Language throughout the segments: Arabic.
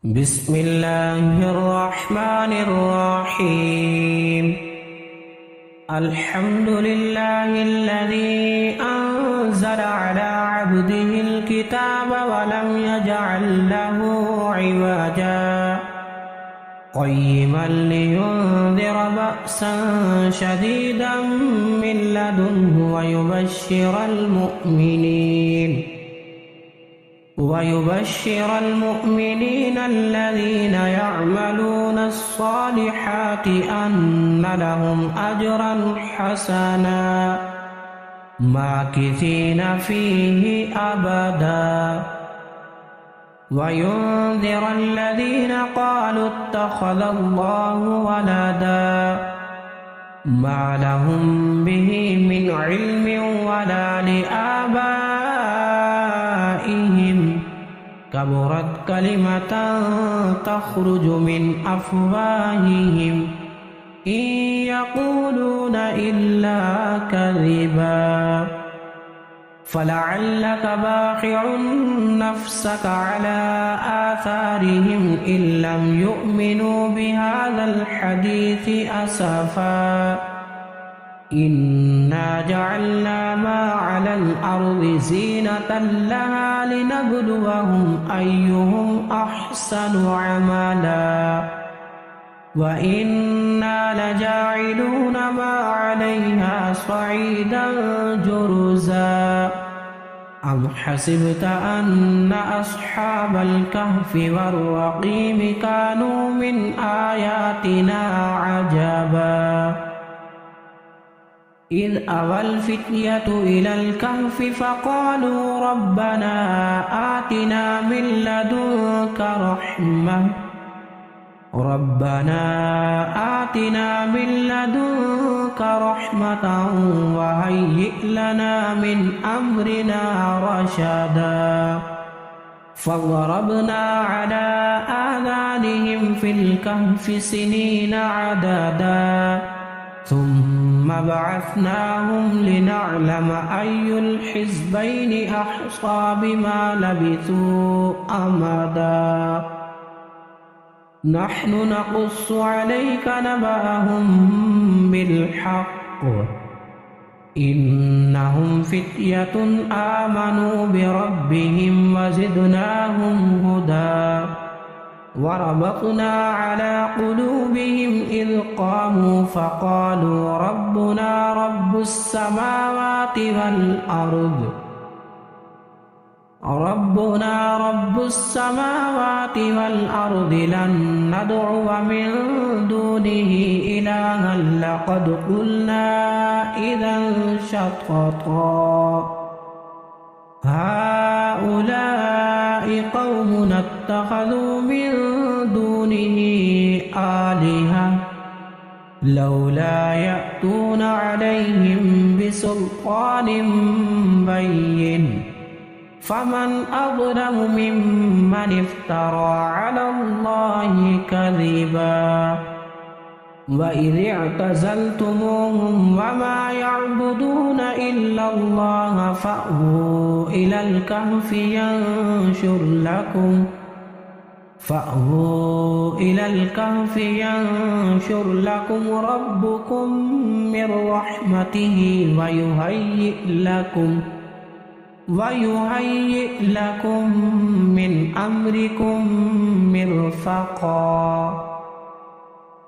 بسم الله الرحمن الرحيم. الحمد لله الذي أنزل على عبده الكتاب ولم يجعل له عوجا قيما لينذر بأسا شديدا من لدنه ويبشر المؤمنين الذين يعملون الصالحات أن لهم أجرا حسنا ماكثين فيه أبدا وينذر الذين قالوا اتخذ الله ولدا ما لهم به من علم ولا لآبائهم كبرت كلمة تخرج من أفواههم إن يقولون إلا كذبا فلعلك باخع نفسك على آثارهم إن لم يؤمنوا بهذا الحديث أسفا إنا جعلنا ما على الأرض زينة لها لنبلوهم أيهم أحسن عملا وإنا لجاعلون ما عليها صعيدا جرزا أم حسبت أن أصحاب الكهف والرقيم كانوا من آياتنا عجبا إذ أوى الفتية إلى الكهف فقالوا ربنا آتنا من لدنك رحمة وهيئ لنا من أمرنا رشدا فضربنا على آذانهم في الكهف سنين عددا ثم بعثناهم لنعلم أي الحزبين أحصى بما لبثوا أمدا نحن نقص عليك نبأهم بالحق إنهم فتية آمنوا بربهم وزدناهم هدى وربطنا على قلوبهم إذ قاموا فقالوا ربنا رب السماوات والأرض لن ندعو من دونه إلها لقد قلنا إذا شططا هؤلاء قومنا اتخذوا من دونه آلهة لولا يأتون عليهم بسلطان بين فمن أظلم ممن افترى على الله كذبا وإذ اعتزلتموهم وما يعبدون إلا الله فأووا إلى الكهف ينشر لكم ربكم من رحمته ويهيئ لكم من أمركم مرفقا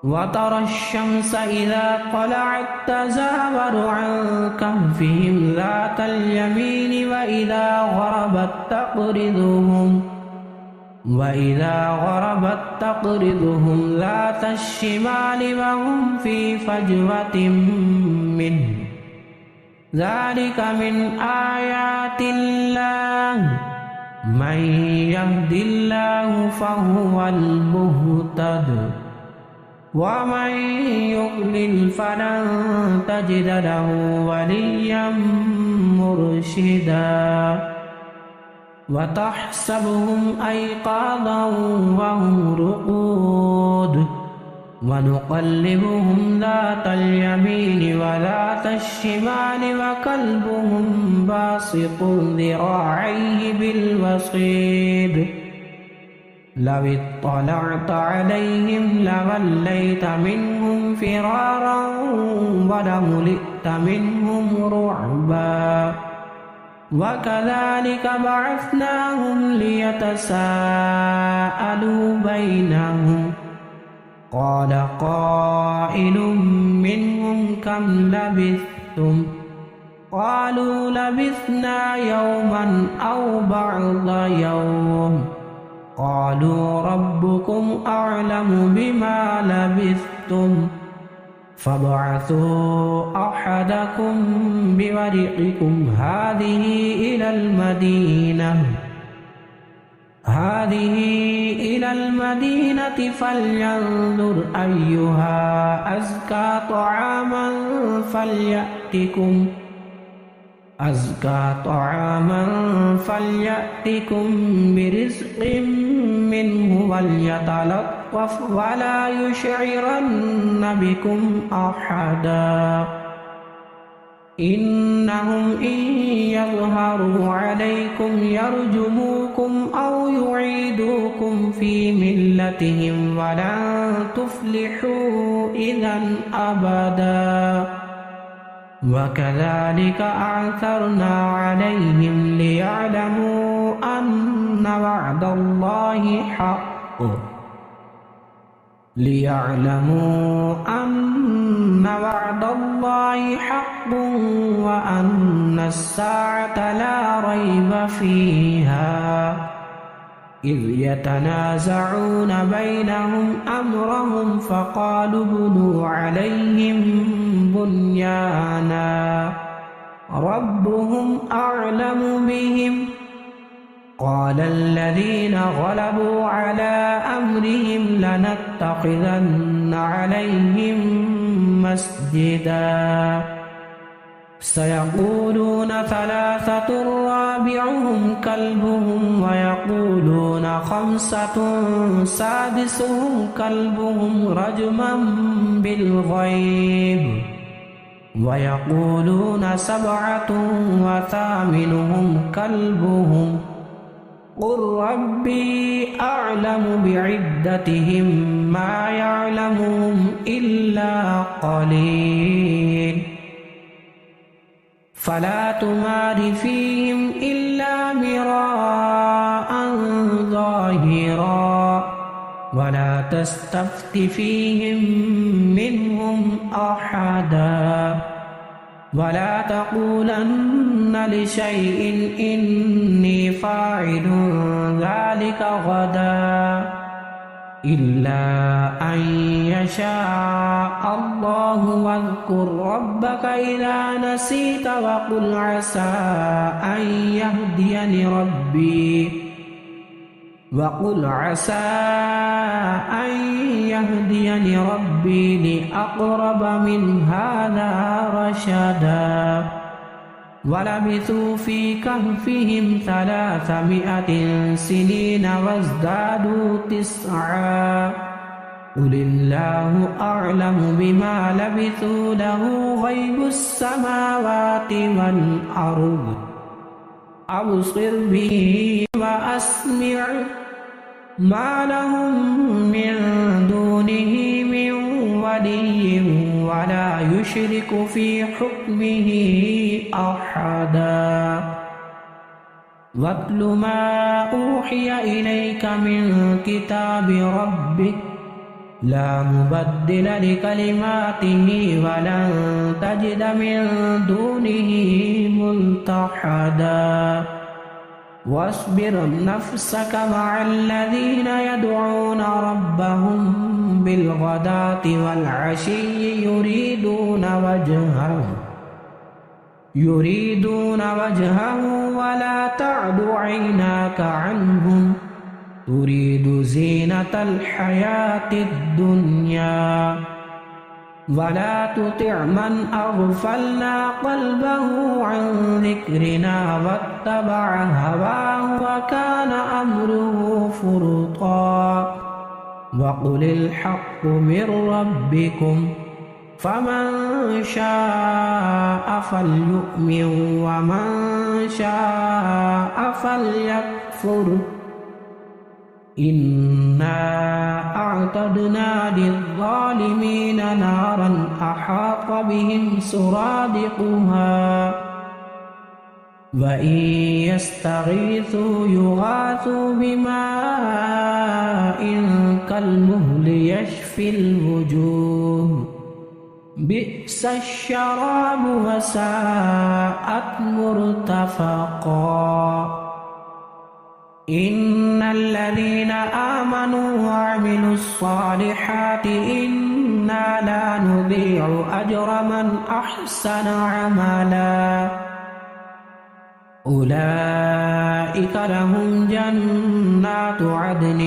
وترى الشمس إذا طلعت تزاور عن كهفهم ذات اليمين وإذا غربت تقرضهم ذات الشمال وهم في فجوة منه ذلك من آيات الله من يهد الله فهو المهتد ومن يضلل فلن تجد له وليا مرشدا وتحسبهم أيقاظا وهم رقود ونقلبهم ذات اليمين وذات الشمال وكلبهم باسط ذراعيه بالوصيد لو اطلعت عليهم لوليت منهم فرارا ولملئت منهم رعبا وكذلك بعثناهم ليتساءلوا بينهم قال قائل منهم كم لبثتم قالوا لبثنا يوما أو بعض يوم قالوا ربكم أعلم بما لبثتم فابعثوا أحدكم بورقكم هذه إلى المدينة فلينظر أيها أزكى طعاما فليأتكم برزق منه وليتلطف ولا يشعرن بكم أحدا إنهم إن يظهروا عليكم يرجموكم أو يعيدوكم في ملتهم ولن تفلحوا إذا أبدا وكذلك أعثرنا عليهم ليعلموا أن وعد الله حق وأن الساعة لا ريب فيها إذ يتنازعون بينهم أمرهم فقالوا ابنوا عليهم بنيانا ربهم أعلم بهم قال الذين غلبوا على أمرهم لنتخذن عليهم مسجدا سيقولون ثلاثة رابعهم كلبهم ويقولون خمسة سادسهم كلبهم رجما بالغيب ويقولون سبعة وثامنهم كلبهم قل ربي أعلم بعدتهم ما يعلمهم إلا قليل فلا تمار فيهم إلا مراء ظاهرا ولا تستفت فيهم منهم أحدا ولا تقولن لشيء إني فاعل ذلك غدا إلا أن يشاء الله واذكر ربك إذا نسيت وقل عسى أن يهديني ربي لأقرب من هذا رشدا ولبثوا في كهفهم 300 سنين وازدادوا 9 قل الله أعلم بما لبثوا له غيب السماوات والأرض أبصر به وأسمع ما لهم من دونه من ولي ولا يشرك في حكمه أحدا واتل ما أوحي إليك من كتاب ربك لا مبدل لكلماته ولن تجد من دونه ملتحدا واصبر نفسك مع الذين يدعون ربهم بالغداة والعشي يريدون وجهه ولا تعد عيناك عنهم تريد زينة الحياة الدنيا ولا تطع من أغفلنا قلبه عن ذكرنا واتبع هواه وكان أمره فرطا وقل الحق من ربكم فمن شاء فليؤمن ومن شاء فليكفر إنا أعتدنا للظالمين نارا أحاط بهم سرادقها وإن يستغيثوا يغاثوا بماء كالمهل يشفي الوجوه بئس الشراب وساءت مرتفقا إن الذين آمنوا وعملوا الصالحات إنا لا نضيع أجر من أحسن عملا أولئك لهم جنات عدن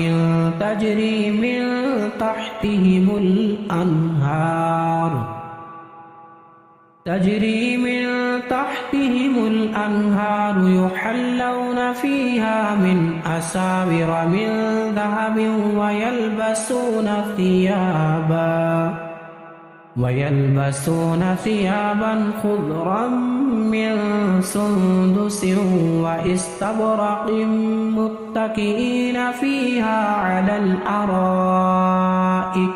تجري من تحتهم الأنهار يحلون فيها من أساور من ذهب ويلبسون ثيابا خضرا من سندس واستبرق متكئين فيها على الأرائك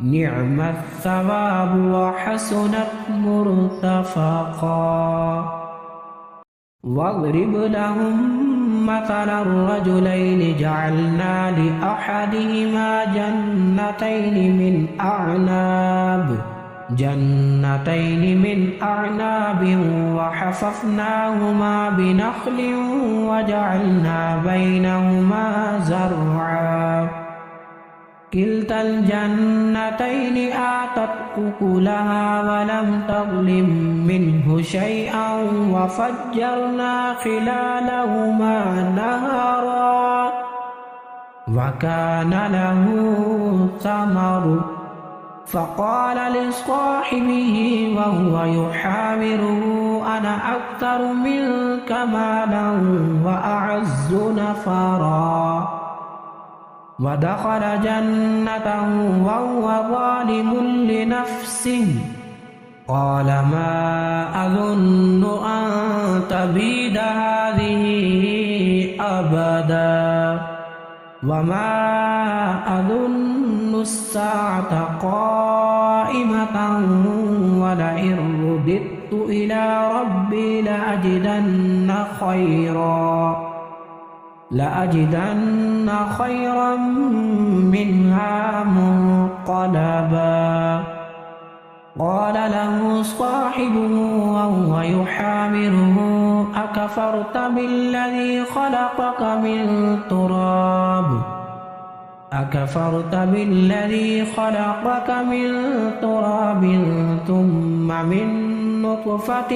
نعم الثواب وحسنت مرتفقا واضرب لهم مثلا الرجلين جعلنا لأحدهما جنتين من أعناب وحففناهما بنخل وجعلنا بينهما زرعا كلتا الجنتين آتت أكلها ولم تظلم منه شيئا وفجرنا خلالهما نهرا وكان له ثمر فقال لصاحبه وهو يحاوره أنا أكثر منك مالا وأعز نفرا ودخل جنته وهو ظالم لنفسه قال ما أظن أن تبيد هذه أبدا وما أظن الساعة قائمة ولئن رددت إلى ربي لأجدن خيرا منها منقلبا قال له صاحبه وهو يحاوره أكفرت بالذي خلقك من تراب ثم من نطفة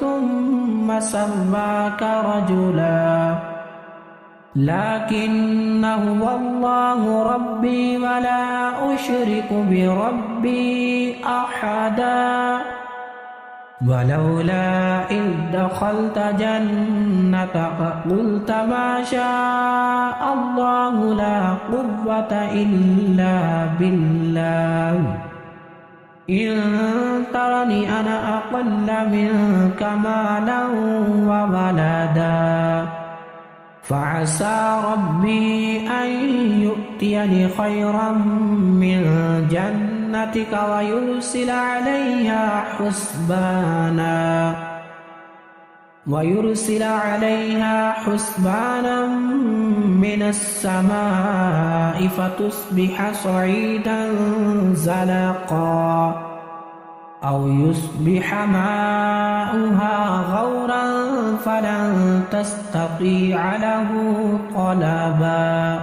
ثم سواك رجلا لكن هو الله ربي ولا أشرك بربي أحدا ولولا إذ دخلت جنتك قلت ما شاء الله لا قوة إلا بالله إن ترني أنا أقل منك مالا وولدا فعسى ربي أن يؤتيني خيرا من جنتك ويرسل عليها حسبانا من السماء فتصبح صعيدا زلقا أو يصبح ماؤها غورا فلن تستطيع له طلبا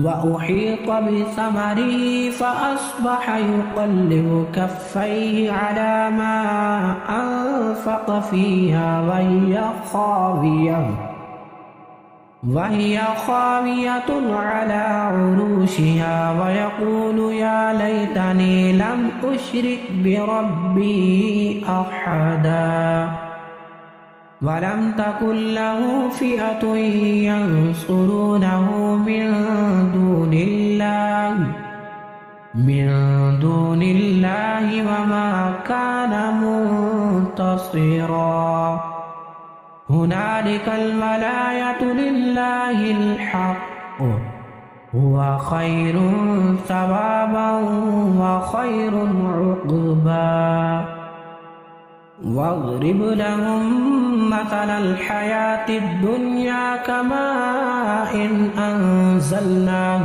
وأحيط بثمره فأصبح يقلب كفيه على ما أنفق فيها وهي خاوية على عروشها ويقول يا ليتني لم أشرك بربي أحدا ولم تكن له فئة ينصرونه من دون الله وما كان منتصرا هنالك الولاية لله الحق هو خير ثوابا وخير عقبا. واضرب لهم مثل الحياة الدنيا كماء إن أنزلناه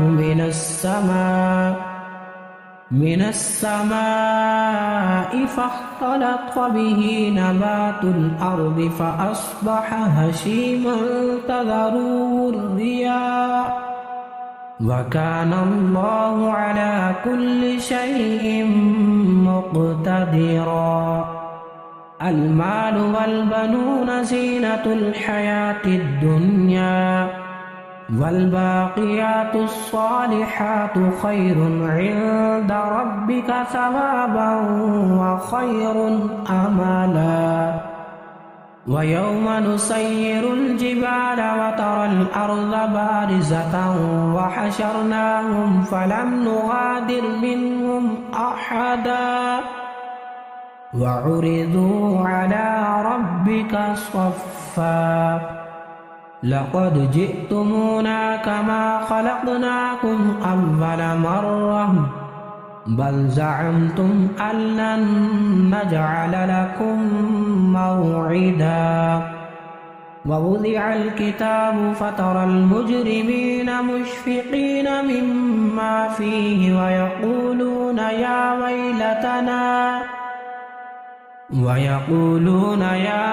من السماء فاختلط به نبات الأرض فأصبح هشيما تذروه الرياح وكان الله على كل شيء مقتدرا. المال والبنون زينة الحياة الدنيا والباقيات الصالحات خير عند ربك ثوابا وخير أملا. ويوم نسير الجبال وترى الأرض بارزة وحشرناهم فلم نغادر منهم أحدا وعرضوا على ربك صفا لقد جئتمونا كما خلقناكم أول مرة بل زعمتم أن لن نجعل لكم موعدا. ووضع الكتاب فترى المجرمين مشفقين مما فيه ويقولون يا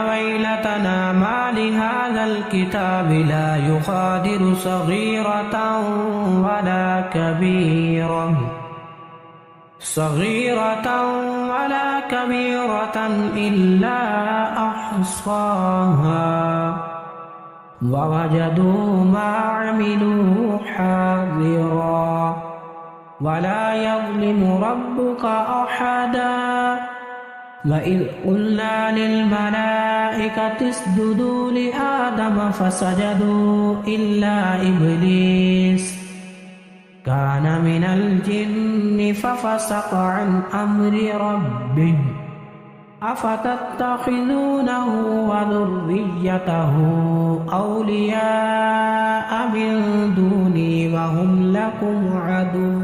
ويلتنا ما لهذا الكتاب لا يغادر صغيرة ولا كبيرة إلا أحصاها ووجدوا ما عملوا حاضرا ولا يظلم ربك أحدا. وإذ قلنا للملائكة اسجدوا لآدم فسجدوا إلا إبليس كان من الجن ففسق عن أمر ربه أفتتخذونه وذريته أولياء من دوني وهم لكم عدو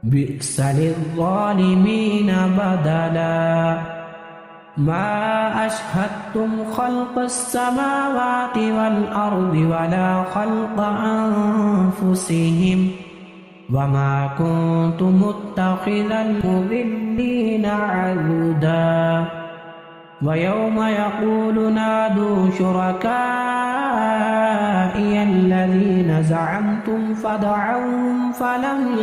بئس للظالمين بدلا. ما أشهدتم خلق السماوات والأرض ولا خلق أنفسهم وما كنت متخذ المضلين عضدا. ويوم يقول نادوا شركائي الذين زعمتم فدعوهم فلم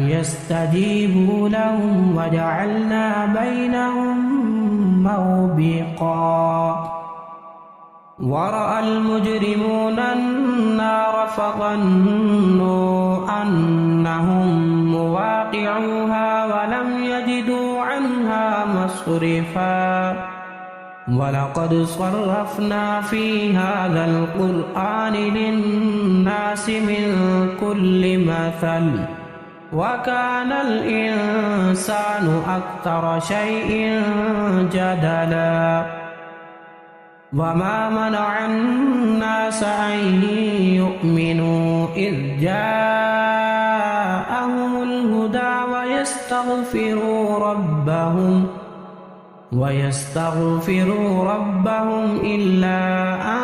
يستجيبوا لهم وجعلنا بينهم موبقا. ورأى المجرمون النار فظنوا أنهم مواقعوها ولم يجدوا عنها مصرفا. ولقد صرفنا في هذا القرآن للناس من كل مثل وكان الإنسان أكثر شيء جدلا. وما منع الناس أن يؤمنوا إذ جاءهم الهدى ويستغفروا ربهم إلا أن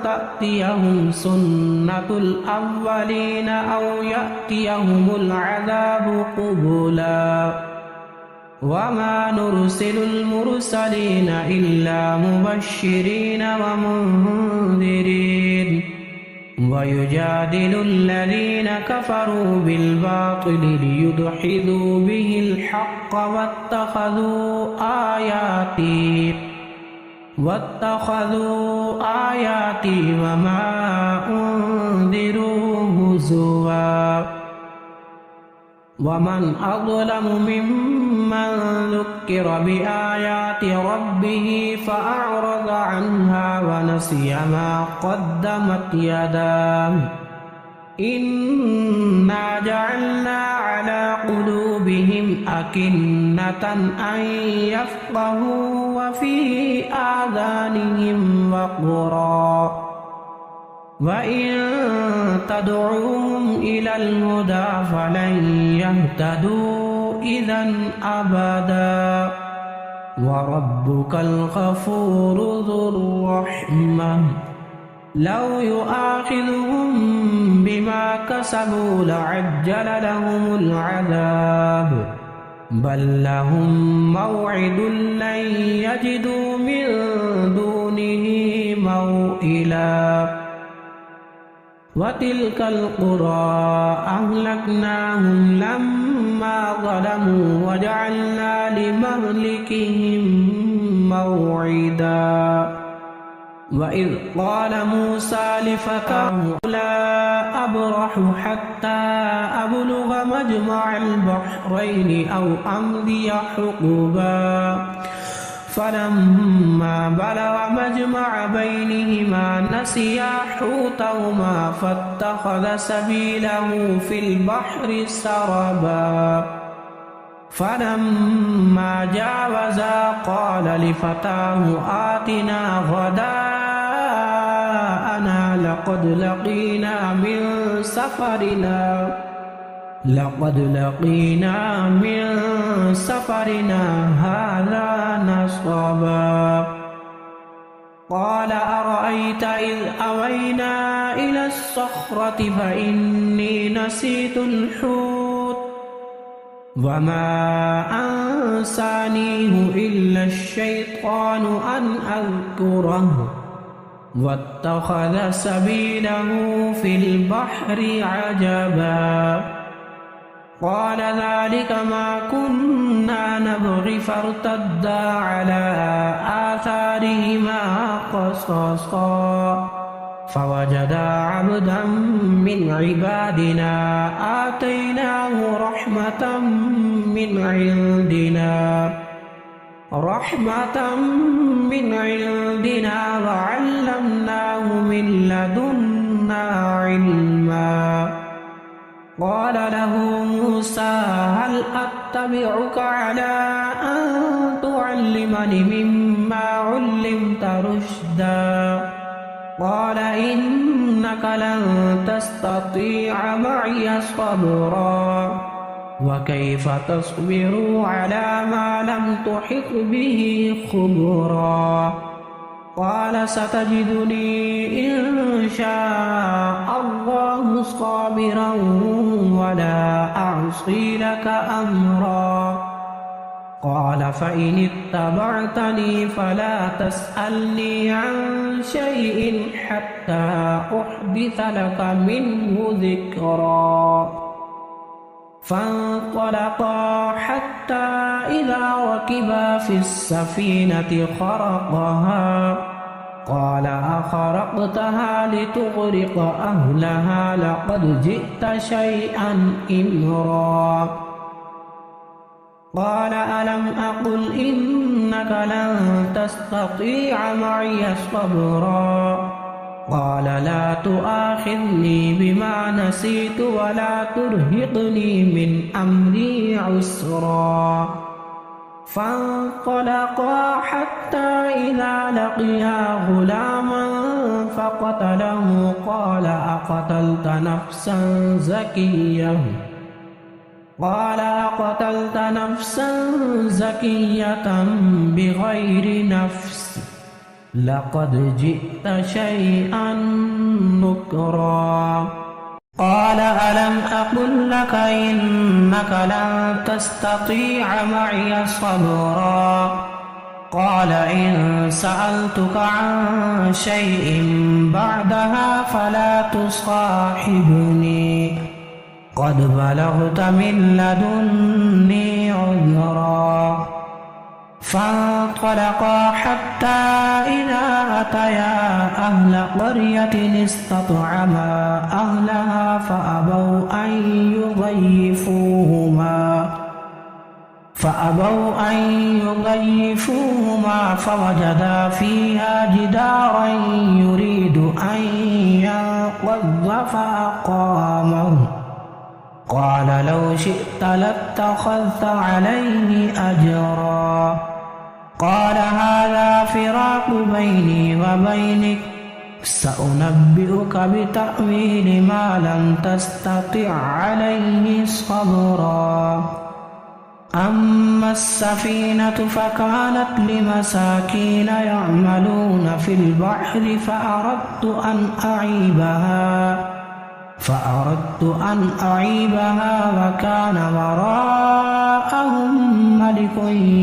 تأتيهم سنة الأولين أو يأتيهم العذاب قبلا. وما نرسل المرسلين إلا مبشرين ومنذرين ويجادل الذين كفروا بالباطل ليدحضوا به الحق واتخذوا آياتي وما أنذروا هزوا. ومن أظلم ممن ذكر بآيات ربه فأعرض عنها ونسي ما قدمت يداه إنا جعلنا على قلوبهم أكنة أن يفقهوا وفي آذانهم وقرا وإن تدعوهم إلى الهدى فلن يهتدوا إذا أبدا وربك الغفور ذو الرحمة لو يؤاخذهم بما كسبوا لعجل لهم العذاب بل لهم موعد لن يجدوا من دونه موئلا وتلك القرى أهلكناهم لما ظلموا وجعلنا لمهلكهم موعدا وإذ قال موسى لفتاه لا أبرح حتى أبلغ مجمع البحرين أو أمضي حقبا فلما بلغ مجمع بينهما نسيا حوتهما فاتخذ سبيله في البحر سربا فلما جاوزا قال لفتاه آتنا غداءنا لقد لقينا من سفرنا هذا نصبا قال أرأيت إذ أوينا إلى الصخرة فإني نسيت الحوت وما أنسانيه إلا الشيطان أن أذكره واتخذ سبيله في البحر عجبا قال ذلك ما كنا نبغي فارتدا على آثارهما قصصا فوجدا عبدا من عبادنا آتيناه رحمة من عندنا وعلمناه من لدنا علما قال له موسى هل أتبعك على أن تعلمني مما علمت رشدا قال إنك لن تستطيع معي صبرا وكيف تصبر على ما لم تحط به خبرا قال ستجدني إن شاء الله صابرا ولا أعصي لك أمرا قال فإن اتبعتني فلا تسألني عن شيء حتى أحدث لك منه ذكرا فانطلقا حتى إذا ركبا في السفينة خرقها قال أخرقتها لتغرق أهلها لقد جئت شيئا إمرا قال ألم أقل إنك لن تستطيع معي صبرا قال لا تؤاخذني بما نسيت ولا ترهقني من أمري عسرا فانطلقا حتى إذا لقيا غلاما فقتله قال أقتلت نفسا زكية بغير نفس لقد جئت شيئا نكرا قال ألم أقل لك إنك لن تستطيع معي صبرا قال إن سألتك عن شيء بعدها فلا تصاحبني قد بلغت من لدني عذرا فانطلقا حتى إذا أتيا أهل قرية استطعما أهلها فأبوا أن يضيفوهما فوجدا فيها جدارا يريد أن ينقض فأقامه قال لو شئت لاتخذت عليه أجرا قال هذا فراق بيني وبينك سأنبئك بتأويل ما لم تستطع عليه صبرا أما السفينة فكانت لمساكين يعملون في البحر فأردت أن أعيبها وكان وراءهم ملك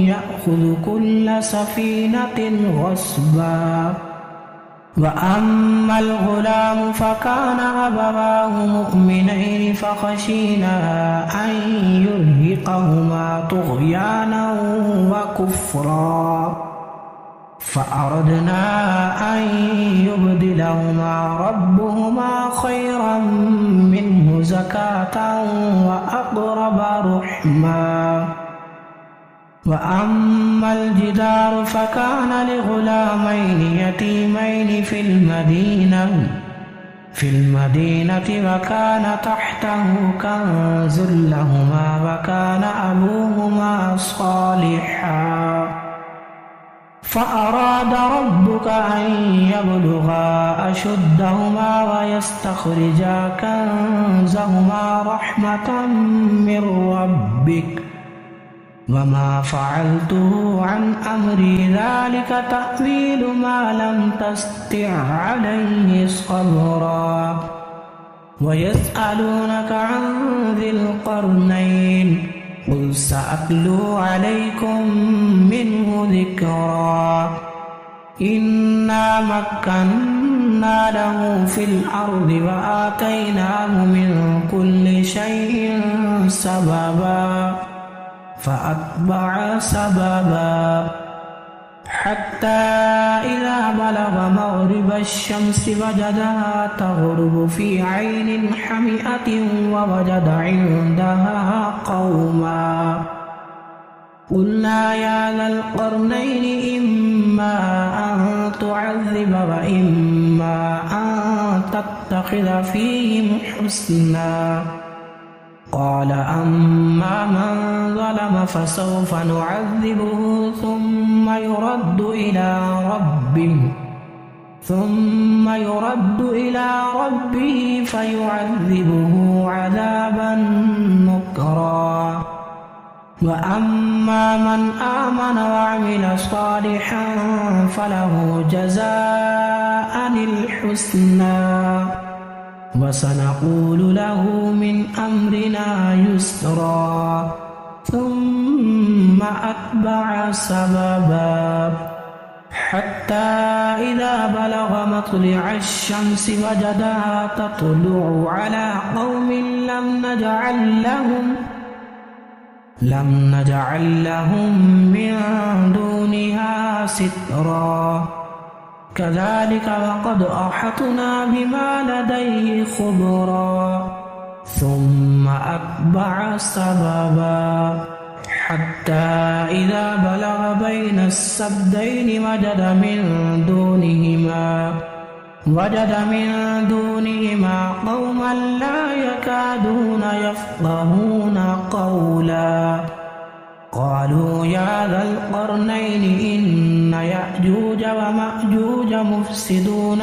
يأخذ كل سفينة غصبا وأما الغلام فكان أبواه مؤمنين فخشينا أن يرهقهما طغيانا وكفرا فأردنا أن يبدلهما ربهما خيرا منه زكاة وأقرب رحما وأما الجدار فكان لغلامين يتيمين في المدينة وكان تحته كنز لهما وكان أبوهما صالحا فأراد ربك أن يبلغا أشدهما ويستخرجا كنزهما رحمة من ربك وما فعلته عن أمري ذلك تأويل ما لم تستطع عليه صبرا ويسألونك عن ذي القرنين قل سأتلو عليكم منه ذكرا إنا مكنا له في الأرض وآتيناه من كل شيء سببا فأتبع سببا حتى إذا بلغ مغرب الشمس وجدها تغرب في عين حمئة ووجد عندها قوما قلنا يا ذا القرنين إما أن تعذب وإما أن تتخذ فيهم حسنا قال أما من ظلم فسوف نعذبه ثم يرد إلى ربه فيعذبه عذابا نكرا وأما من آمن وعمل صالحا فله جزاء الحسنى وسنقول له من أمرنا يسرا ثم أتبع سببا حتى إذا بلغ مطلع الشمس وجدها تطلع على قوم لم نجعل لهم من دونها سترا كذلك وقد أحطنا بما لديه خبرا ثم أتبع سببا حتى إذا بلغ بين السدين وجد من دونهما قوما لا يكادون يفقهون قولا قالوا يا ذا القرنين إن يأجوج ومأجوج مفسدون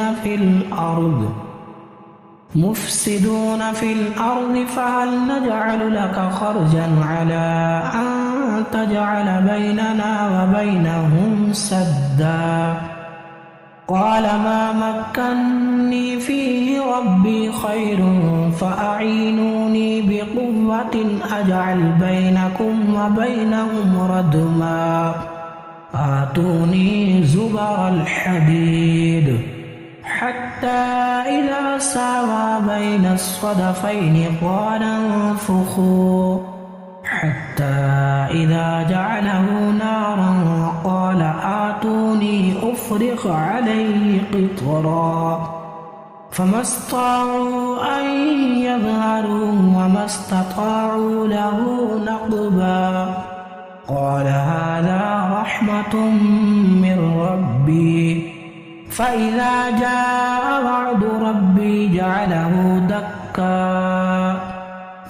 في الأرض فهل نجعل لك خرجا على أن تجعل بيننا وبينهم سدا قال ما مكني فيه ربي خير فأعينوني بقوة أجعل بينكم وبينهم ردما آتوني زبر الحديد حتى إذا ساوى بين الصدفين قال انفخوا حتى إذا جعله نارا قال آتوني أفرغ عليه قطرا فما استطاعوا أن يظهروا وما استطاعوا له نقبا قال هذا رحمة من ربي فإذا جاء وعد ربي جعله دكا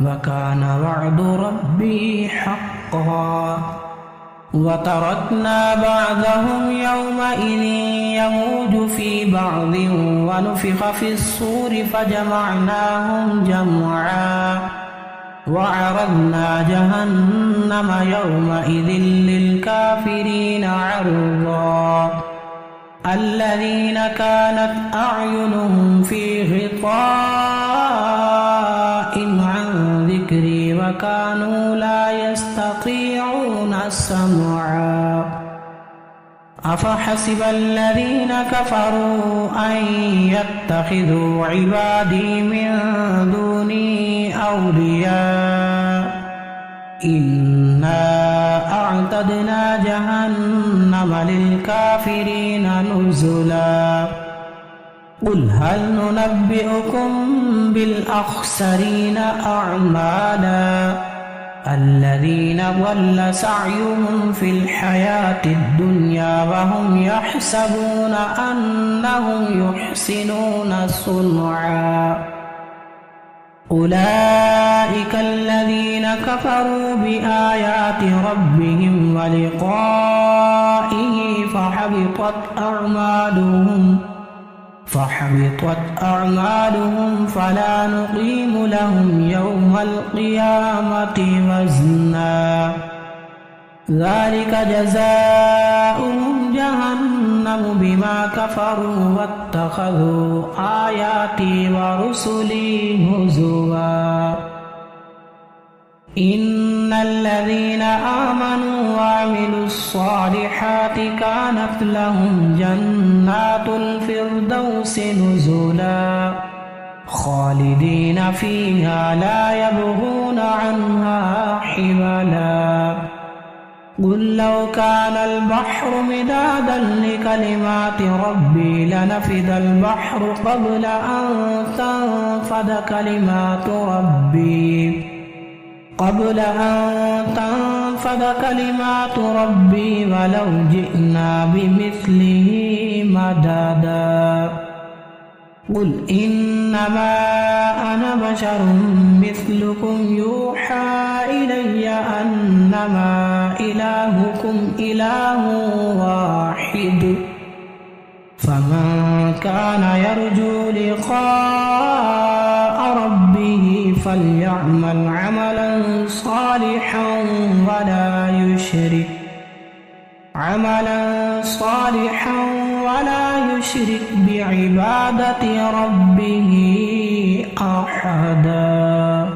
وكان وعد ربي حقا وتركنا بعضهم يومئذ يموج في بعض ونفخ في الصور فجمعناهم جمعا وعرضنا جهنم يومئذ للكافرين عرضا الذين كانت أعينهم في غطاء عن ذكري وكانوا لا يستطيعون سمعا أفحسب الذين كفروا أن يتخذوا عبادي من دوني أولياء إنا أعتدنا جهنم للكافرين نزلا قل هل ننبئكم بالأخسرين أعمالا الذين ضل سعيهم في الحياة الدنيا وهم يحسبون أنهم يحسنون صنعا أولئك الذين كفروا بآيات ربهم ولقائه فحبطت أعمالهم فلا نقيم لهم يوم القيامة وزنا ذلك جزاؤهم جهنم بما كفروا واتخذوا آياتي ورسلي هزوا إن الذين آمنوا وعملوا الصالحات كانت لهم جنات الفردوس نزلا خالدين فيها لا يبغون عنها حولا قل لو كان البحر مدادا لكلمات ربي لنفد البحر قبل أن تنفد كلمات ربي ولو جئنا بمثله مددا قل إنما أنا بشر مثلكم يوحى إلي أنما إلهكم إله واحد فمن كان يرجو لقاء ربه فليعمل عملا صالحا ولا يشرك بعبادة ربه أحدا.